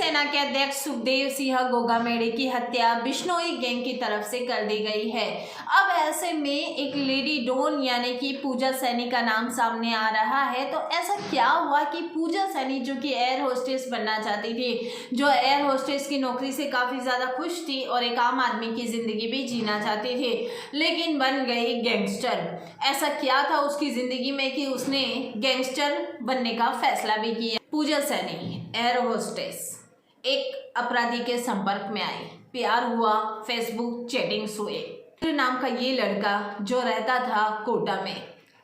सेना के अध्यक्ष सुखदेव सिंह गोगामेड़े की हत्या बिश्नोई गैंग की तरफ से कर दी गई है। अब ऐसे में एक लेडी डॉन यानी कि पूजा सैनी का नाम सामने आ रहा है। तो ऐसा क्या हुआ कि पूजा सैनी जो कि एयर होस्टेस बनना चाहती थी, जो एयर होस्टेस की नौकरी से काफ़ी ज़्यादा खुश थी और एक आम आदमी की ज़िंदगी भी जीना चाहती थी, लेकिन बन गई गैंगस्टर। ऐसा क्या था उसकी ज़िंदगी में कि उसने गैंगस्टर बनने का फैसला भी किया। पूजा सैनी एयर होस्टेस एक अपराधी के संपर्क में आई, प्यार हुआ, फेसबुक चैटिंग्स हुए। नाम का ये लड़का जो रहता था कोटा में,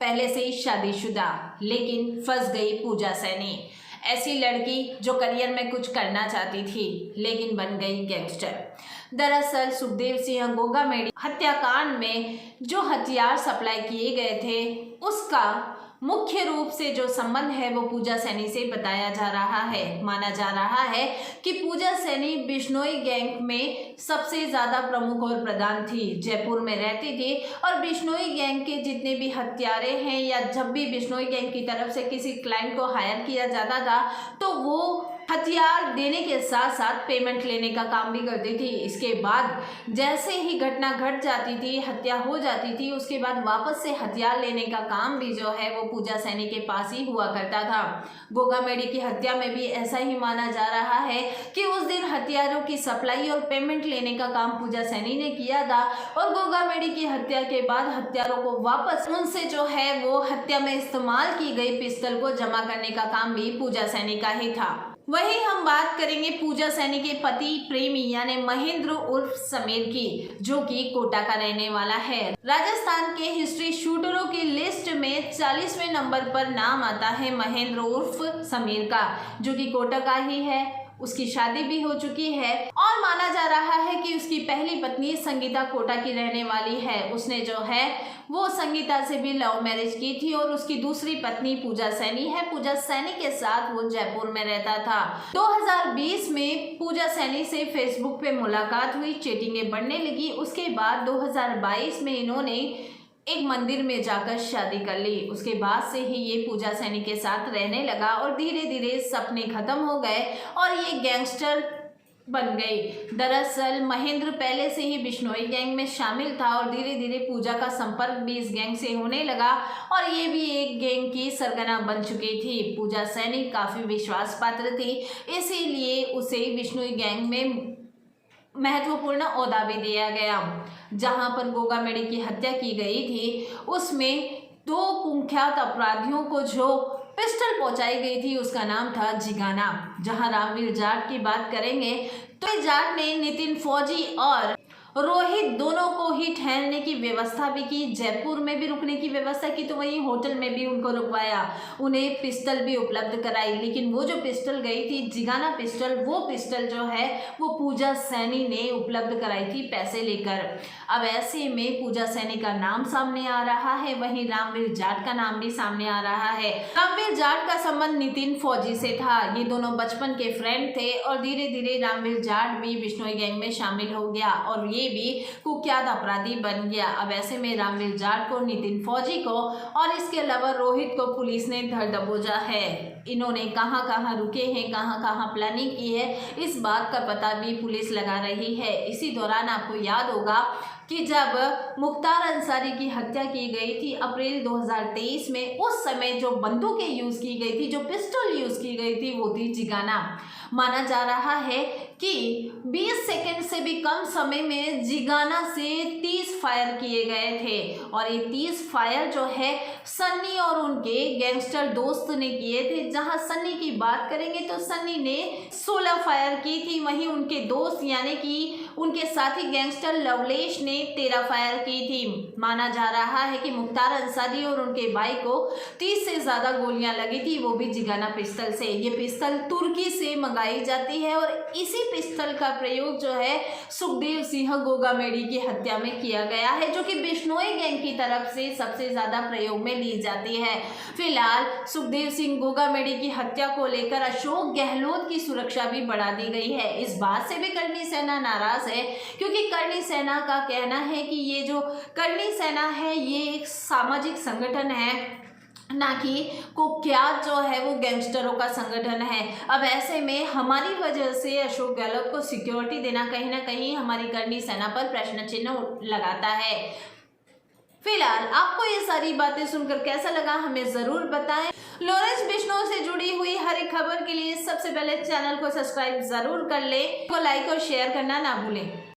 पहले से ही शादीशुदा, लेकिन फंस गई पूजा सैनी। ऐसी लड़की जो करियर में कुछ करना चाहती थी लेकिन बन गई गैंगस्टर। दरअसल सुखदेव सिंह गोगामेड़े हत्याकांड में जो हथियार सप्लाई किए गए थे उसका मुख्य रूप से जो संबंध है वो पूजा सैनी से बताया जा रहा है। माना जा रहा है कि पूजा सैनी बिश्नोई गैंग में सबसे ज़्यादा प्रमुख और प्रधान थी, जयपुर में रहती थी और बिश्नोई गैंग के जितने भी हत्यारे हैं या जब भी बिश्नोई गैंग की तरफ से किसी क्लाइंट को हायर किया जाता था तो वो हथियार देने के साथ साथ पेमेंट लेने का काम भी करती थी। इसके बाद जैसे ही घटना घट जाती थी, हत्या हो जाती थी, उसके बाद वापस से हथियार लेने का काम भी जो है वो पूजा सैनी के पास ही हुआ करता था। गोगामेड़े की हत्या में भी ऐसा ही माना जा रहा है कि उस दिन हथियारों की सप्लाई और पेमेंट लेने का काम पूजा सैनी ने किया था और गोगामेड़े की हत्या के बाद हत्यारों को वापस उनसे जो है वो हत्या में इस्तेमाल की गई पिस्टल को जमा करने का काम भी पूजा सैनी का ही था। वहीं हम बात करेंगे पूजा सैनी के पति प्रेमी यानी महेंद्र उर्फ समीर की, जो कि कोटा का रहने वाला है। राजस्थान के हिस्ट्री शूटरों की लिस्ट में 40वें नंबर पर नाम आता है महेंद्र उर्फ समीर का, जो कि कोटा का ही है। उसकी शादी भी हो चुकी है और माना जा रहा है कि उसकी पहली पत्नी संगीता कोटा की रहने वाली है। उसने जो है वो संगीता से भी लव मैरिज की थी और उसकी दूसरी पत्नी पूजा सैनी है। पूजा सैनी के साथ वो जयपुर में रहता था। 2020 में पूजा सैनी से फेसबुक पे मुलाकात हुई, चैटिंगें बढ़ने लगी। उसके बाद 2022 में इन्होंने एक मंदिर में जाकर शादी कर ली। उसके बाद से ही ये पूजा सैनी के साथ रहने लगा और धीरे धीरे सपने खत्म हो गए और ये गैंगस्टर बन गई। दरअसल महेंद्र पहले से ही बिश्नोई गैंग में शामिल था और धीरे धीरे पूजा का संपर्क भी इस गैंग से होने लगा और ये भी एक गैंग की सरगना बन चुकी थी। पूजा सैनी काफ़ी विश्वास पात्र थी, इसीलिए उसे बिश्नोई गैंग में महत्वपूर्ण ओहदा भी दिया गया। जहां पर गोगामेड़े की हत्या की गई थी उसमें 2 कुख्यात अपराधियों को जो पिस्टल पहुंचाई गई थी उसका नाम था जिगाना। जहां रामवीर जाट की बात करेंगे तो जाट ने नितिन फौजी और रोहित दोनों को ही ठहरने की व्यवस्था भी की, जयपुर में भी रुकने की व्यवस्था की, तो वहीं होटल में भी उनको रुकवाया, उन्हें पिस्टल भी उपलब्ध कराई। लेकिन वो जो पिस्टल गई थी जिगाना पिस्टल, वो पिस्टल जो है वो पूजा सैनी ने उपलब्ध कराई थी पैसे लेकर। अब ऐसे में पूजा सैनी का नाम सामने आ रहा है, वहीं रामवीर जाट का नाम भी सामने आ रहा है। रामवीर जाट का संबंध नितिन फौजी से था, ये दोनों बचपन के फ्रेंड थे और धीरे धीरे रामवीर जाट भी बिश्नोई गैंग में शामिल हो गया और ये भी कुख्यात अपराधी बन गया। अब ऐसे में रामवीर जाट को, नितिन फौजी को और इसके अलावा रोहित को पुलिस ने धर दबोचा है। इन्होंने कहां कहां रुके हैं, कहां कहां प्लानिंग की है, इस बात का पता भी पुलिस लगा रही है। इसी दौरान आपको याद होगा कि जब मुख्तार अंसारी की हत्या की गई थी अप्रैल 2023 में, उस समय जो बंदूकें यूज़ की गई थी, जो पिस्टल यूज़ की गई थी, वो थी जिगाना। माना जा रहा है कि 20 सेकंड से भी कम समय में जिगाना से 30 फायर किए गए थे और ये 30 फायर जो है सन्नी और उनके गैंगस्टर दोस्त ने किए थे। जहां सन्नी की बात करेंगे तो सन्नी ने 16 फायर की थी, वहीं उनके दोस्त यानी कि उनके साथी गैंगस्टर लवलेश ने 13 फायर की थी। माना जा रहा है कि मुख्तार अंसारी और उनके भाई को 30 से ज़्यादा गोलियां लगी थी, वो भी जिगाना पिस्टल से। ये पिस्टल तुर्की से मंगाई जाती है और इसी पिस्टल का प्रयोग जो है सुखदेव सिंह गोगामेड़े की हत्या में किया गया है, जो कि बिश्नोई गैंग की तरफ से सबसे ज़्यादा प्रयोग में ली जाती है। फिलहाल सुखदेव सिंह गोगामेड़े की हत्या को लेकर अशोक गहलोत की सुरक्षा भी बढ़ा दी गई है। इस बात से भी करनी सेना नाराज है क्योंकि करनी सेना का कहना है कि ये जो करनी सेना है ये एक सामाजिक संगठन है ना कि कुख्यात जो है वो गैंगस्टरों का संगठन है। अब ऐसे में हमारी वजह से अशोक गहलोत को सिक्योरिटी देना कहीं ना कहीं हमारी करनी सेना पर प्रश्न चिन्ह लगाता है। फिलहाल आपको ये सारी बातें सुनकर कैसा लगा हमें ज़रूर बताएं। लॉरेंस बिश्नोई से जुड़ी हुई हर एक खबर के लिए सबसे पहले चैनल को सब्सक्राइब ज़रूर कर लें, को लाइक और शेयर करना ना भूलें।